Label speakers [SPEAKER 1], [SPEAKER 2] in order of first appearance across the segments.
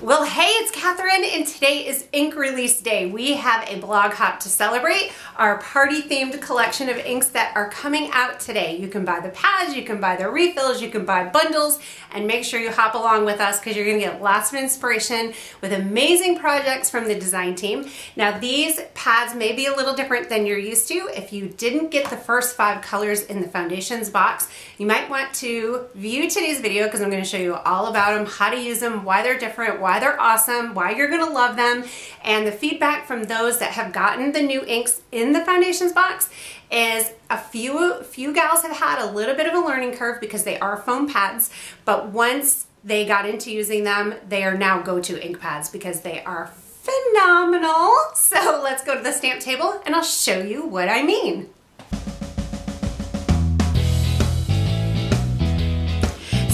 [SPEAKER 1] Well, hey, it's Catherine, and today is ink release day. We have a blog hop to celebrate our party-themed collection of inks that are coming out today. You can buy the pads, you can buy the refills, you can buy bundles, and make sure you hop along with us because you're going to get lots of inspiration with amazing projects from the design team. Now, these pads may be a little different than you're used to. If you didn't get the first 5 colors in the foundations box, you might want to view today's video because I'm going to show you all about them, how to use them, why they're different, why they're awesome, why you're going to love them. And the feedback from those that have gotten the new inks in the foundations box is a few gals have had a little bit of a learning curve because they are foam pads, but once they got into using them, they are now go-to ink pads because they are phenomenal. So let's go to the stamp table and I'll show you what I mean.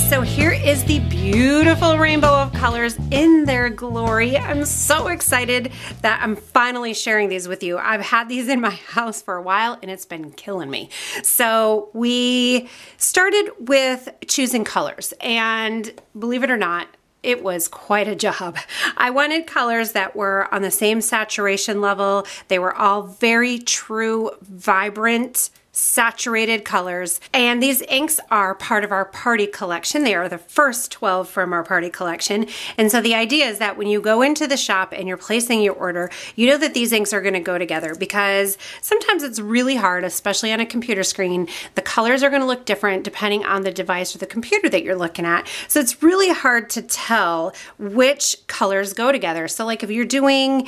[SPEAKER 1] So here is the beautiful rainbow of colors in their glory. I'm so excited that I'm finally sharing these with you. I've had these in my house for a while and it's been killing me. So we started with choosing colors, and believe it or not, it was quite a job. I wanted colors that were on the same saturation level. They were all very true, vibrant, saturated colors, and these inks are part of our party collection. They are the first 12 from our party collection, and so the idea is that when you go into the shop and you're placing your order, you know that these inks are going to go together because sometimes it's really hard, especially on a computer screen. The colors are going to look different depending on the device or the computer that you're looking at, so it's really hard to tell which colors go together. So like if you're doing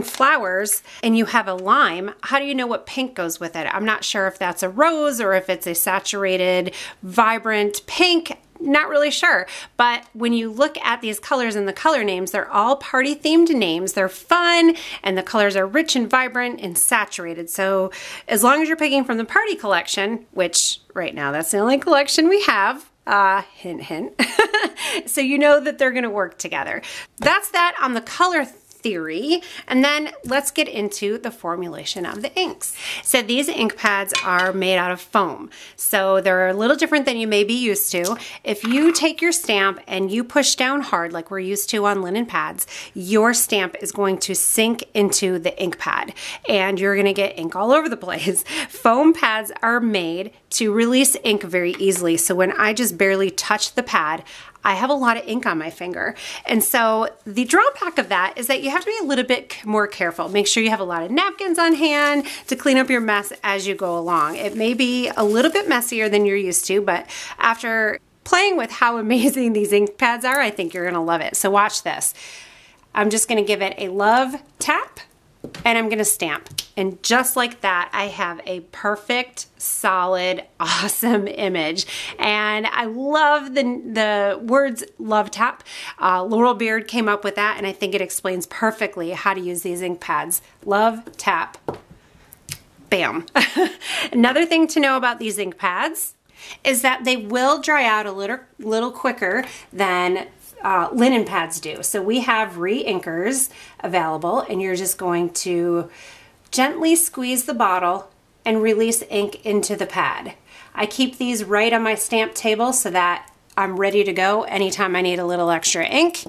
[SPEAKER 1] flowers and you have a lime, how do you know what pink goes with it? I'm not sure if that's a rose or if it's a saturated, vibrant pink. Not really sure. But when you look at these colors and the color names, they're all party themed names. They're fun and the colors are rich and vibrant and saturated. So as long as you're picking from the party collection, which right now that's the only collection we have, hint, hint. So you know that they're gonna work together. That's that on the color theory, and then let's get into the formulation of the inks. So these ink pads are made out of foam, so they're a little different than you may be used to. If you take your stamp and you push down hard like we're used to on linen pads, your stamp is going to sink into the ink pad and you're going to get ink all over the place. Foam pads are made to release ink very easily, so when I just barely touch the pad, I have a lot of ink on my finger. And so the drawback of that is that you have to be a little bit more careful. Make sure you have a lot of napkins on hand to clean up your mess as you go along. It may be a little bit messier than you're used to, but after playing with how amazing these ink pads are, I think you're gonna love it. So watch this. I'm just gonna give it a love tap and I'm gonna stamp. And just like that, I have a perfect, solid, awesome image. And I love the words love tap. Laurel Beard came up with that, and I think it explains perfectly how to use these ink pads. Love tap, bam. Another thing to know about these ink pads is that they will dry out a little quicker than linen pads do. So we have re-inkers available, and you're just going to gently squeeze the bottle and release ink into the pad. I keep these right on my stamp table so that I'm ready to go anytime I need a little extra ink,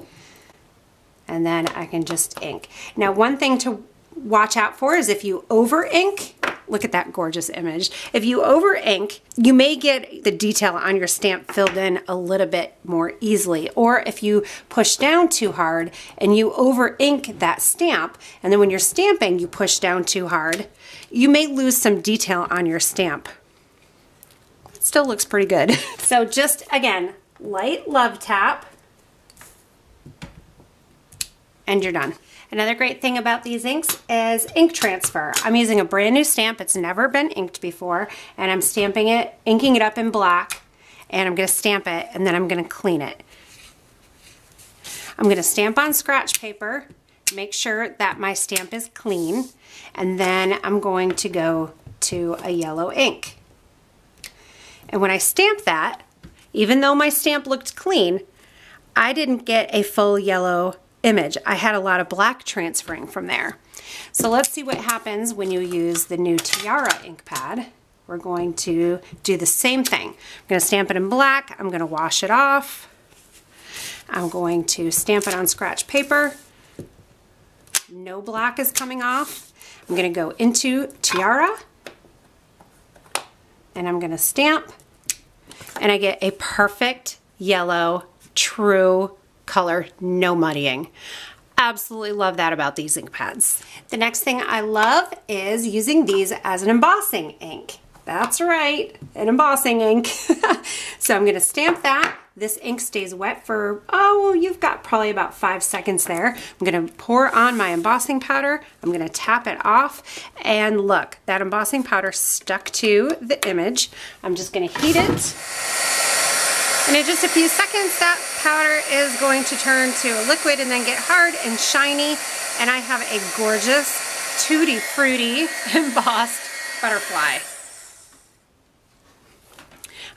[SPEAKER 1] and then I can just ink. Now, one thing to watch out for is if you over ink, look at that gorgeous image. If you over ink, you may get the detail on your stamp filled in a little bit more easily. Or if you push down too hard and you over ink that stamp, and then when you're stamping, you push down too hard, you may lose some detail on your stamp. It still looks pretty good. So just, again, light love tap, and you're done. Another great thing about these inks is ink transfer. I'm using a brand new stamp. It's never been inked before, and I'm stamping it, inking it up in black, and I'm gonna stamp it, and then I'm gonna clean it. I'm gonna stamp on scratch paper, make sure that my stamp is clean, and then I'm going to go to a yellow ink. And when I stamp that, even though my stamp looked clean, I didn't get a full yellow image. I had a lot of black transferring from there. So let's see what happens when you use the new Tiara ink pad. We're going to do the same thing. I'm going to stamp it in black. I'm going to wash it off. I'm going to stamp it on scratch paper. No black is coming off. I'm going to go into Tiara and I'm going to stamp, and I get a perfect yellow, true color, no muddying. Absolutely love that about these ink pads. The next thing I love is using these as an embossing ink. That's right, an embossing ink. So I'm gonna stamp that. This ink stays wet for, oh, you've got probably about 5 seconds there. I'm gonna pour on my embossing powder. I'm gonna tap it off, and look, that embossing powder stuck to the image. I'm just gonna heat it. And in just a few seconds, that powder is going to turn to a liquid and then get hard and shiny. And I have a gorgeous, tutti frutti embossed butterfly.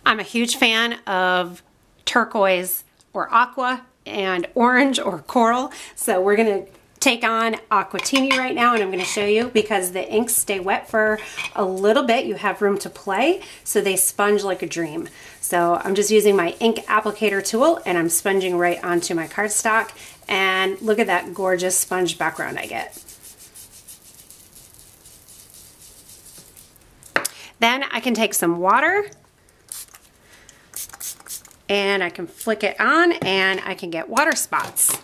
[SPEAKER 1] I'm a huge fan of turquoise or aqua and orange or coral. So we're gonna take on aquatini right now, and I'm gonna show you, because the inks stay wet for a little bit. You have room to play, so they sponge like a dream. So I'm just using my ink applicator tool, and I'm sponging right onto my cardstock, and look at that gorgeous sponge background I get. Then I can take some water and I can flick it on, and I can get water spots.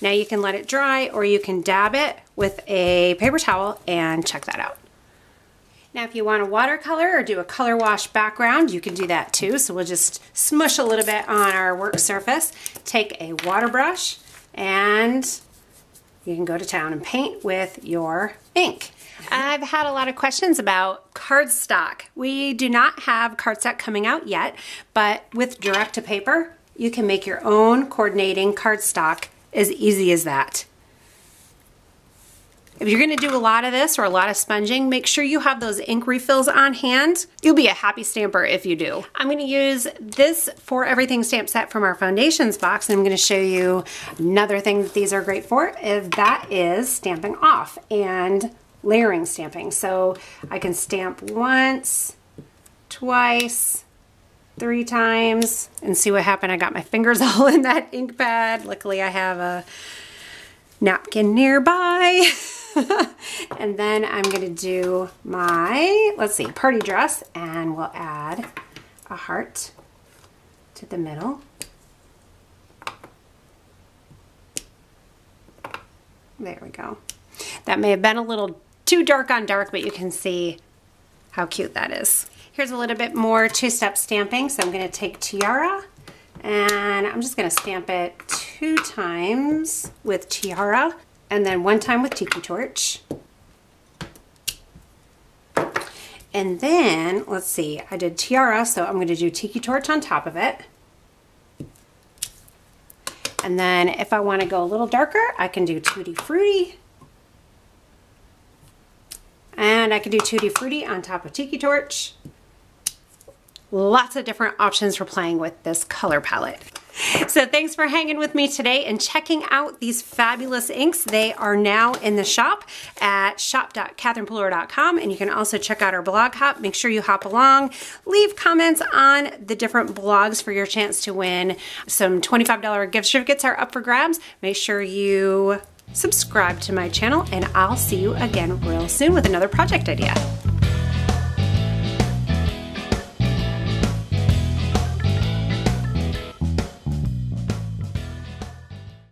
[SPEAKER 1] Now you can let it dry, or you can dab it with a paper towel and check that out. Now if you want a watercolor or do a color wash background, you can do that too. So we'll just smush a little bit on our work surface, take a water brush, and you can go to town and paint with your ink. I've had a lot of questions about cardstock. We do not have cardstock coming out yet, but with direct to paper, you can make your own coordinating cardstock as easy as that. If you're gonna do a lot of this or a lot of sponging, make sure you have those ink refills on hand. You'll be a happy stamper if you do. I'm gonna use this For Everything stamp set from our foundations box, and I'm gonna show you another thing that these are great for, that is stamping off and layering stamping. So I can stamp once, twice, 3 times, and see what happened. I got my fingers all in that ink pad. Luckily I have a napkin nearby. And then I'm gonna do my, let's see, party dress, and we'll add a heart to the middle. There we go. That may have been a little too dark on dark, but you can see how cute that is. Here's a little bit more 2-step stamping. So I'm gonna take Tiara, and I'm just gonna stamp it 2 times with Tiara, and then 1 time with Tiki Torch. And then, let's see, I did Tiara, so I'm gonna do Tiki Torch on top of it. And then if I wanna go a little darker, I can do Tutti Frutti. And I can do Tutti Frutti on top of Tiki Torch. Lots of different options for playing with this color palette. So thanks for hanging with me today and checking out these fabulous inks. They are now in the shop at shop.catherinepooler.com, and you can also check out our blog hop. Make sure you hop along, leave comments on the different blogs for your chance to win. Some $25 gift certificates are up for grabs. Make sure you subscribe to my channel, and I'll see you again real soon with another project idea.